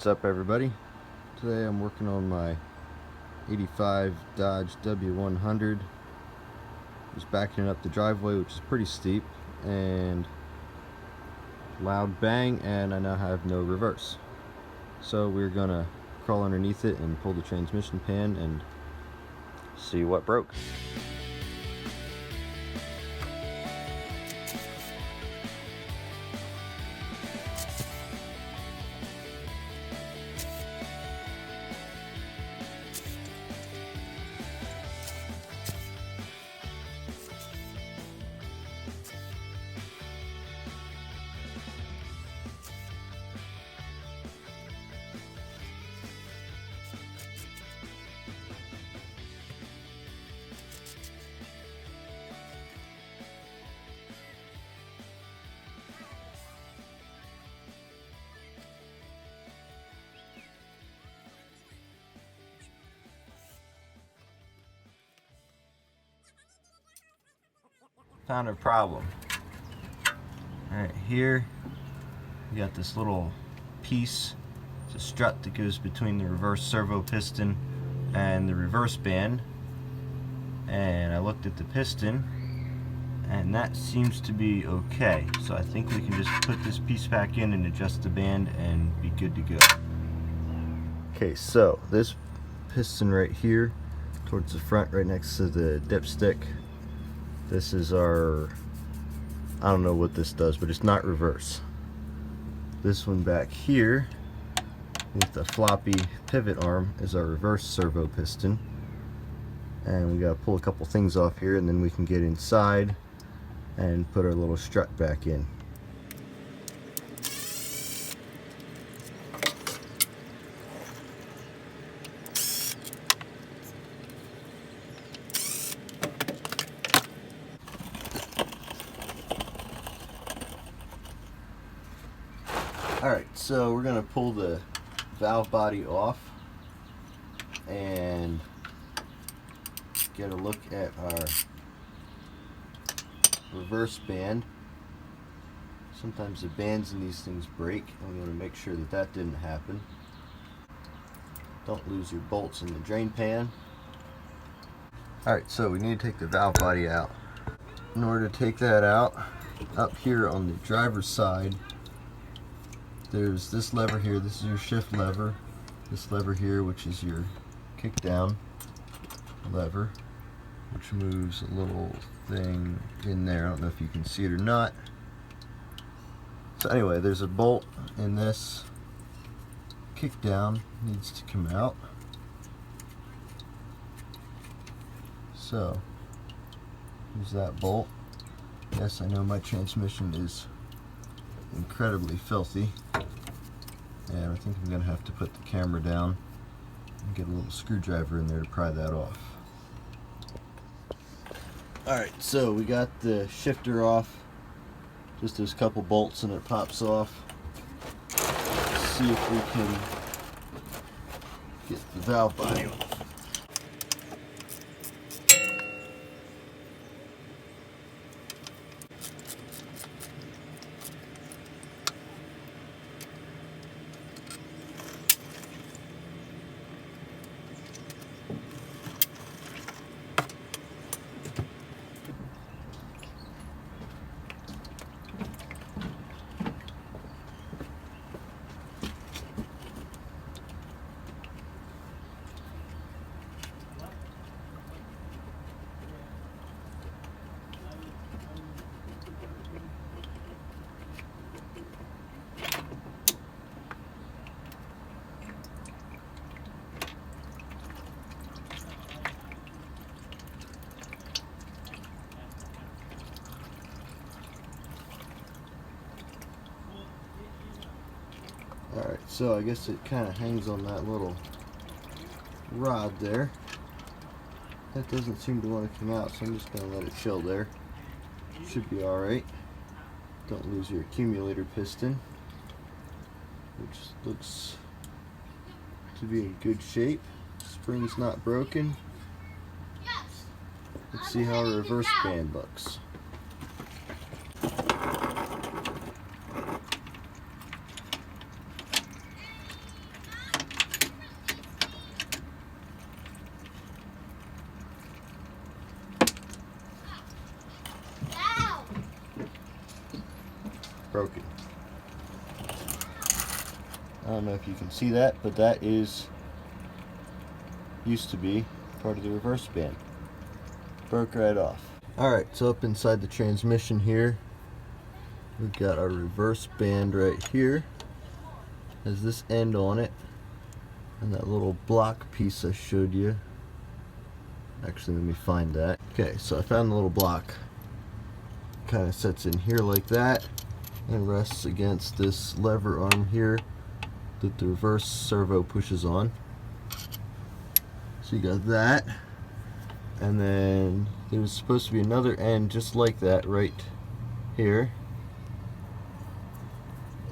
What's up, everybody? Today I'm working on my 85 Dodge W100. Just backing up the driveway, which is pretty steep, and loud bang, and I now have no reverse. So we're gonna crawl underneath it and pull the transmission pan and see what broke. Found a problem. Alright, here you got this little piece. It's a strut that goes between the reverse servo piston and the reverse band. And I looked at the piston, and that seems to be okay. So I think we can just put this piece back in and adjust the band and be good to go. Okay, so this piston right here towards the front, right next to the dipstick, this is our, I don't know what this does, but it's not reverse. This one back here with the floppy pivot arm is our reverse servo piston. And we gotta pull a couple things off here, and then we can get inside and put our little strut back in. Alright, so we're going to pull the valve body off and get a look at our reverse band. Sometimes the bands in these things break, and we want to make sure that that didn't happen. Don't lose your bolts in the drain pan. Alright, so we need to take the valve body out. In order to take that out, up here on the driver's side, there's this lever here. This is your shift lever. This lever here, which is your kick down lever, which moves a little thing in there. I don't know if you can see it or not. So anyway, there's a bolt in this. Kick down needs to come out. So here's that bolt. Yes, I know my transmission is incredibly filthy, and I think I'm gonna have to put the camera down and get a little screwdriver in there to pry that off. Alright, so we got the shifter off. Just there's a couple bolts and it pops off. Let's see if we can get the valve body off. Alright, so I guess it kind of hangs on that little rod there. That doesn't seem to want to come out, so I'm just going to let it chill there. Should be alright. Don't lose your accumulator piston, which looks to be in good shape. Spring's not broken. Let's see how our reverse band looks. don't know if you can see that, but that used to be part of the reverse band. Broke right off. Alright, so up inside the transmission here, we've got our reverse band right here. Has this end on it, and that little block piece I showed you. Actually, let me find that. Okay, so I found the little block. Kind of sets in here like that and rests against this lever arm here that the reverse servo pushes on. So you got that, and then there was supposed to be another end just like that right here,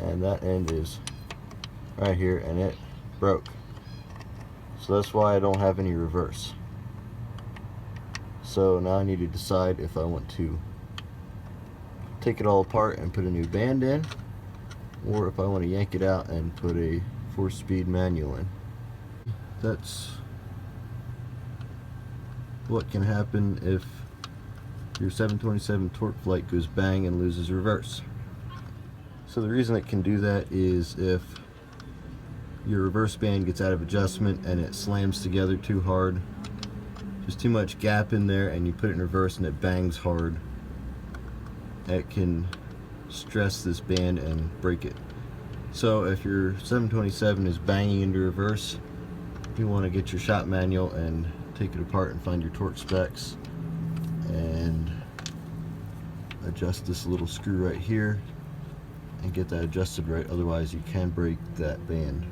and that end is right here, and it broke. So that's why I don't have any reverse. So now I need to decide if I want to take it all apart and put a new band in, or if I want to yank it out and put a 4-speed manual in. That's what can happen if your 727 torqueflite goes bang and loses reverse. So the reason it can do that is if your reverse band gets out of adjustment and it slams together too hard, there's too much gap in there, and you put it in reverse and it bangs hard, it can stress this band and break it. So if your 727 is banging into reverse, you want to get your shop manual and take it apart and find your torque specs and adjust this little screw right here and get that adjusted right, otherwise you can break that band.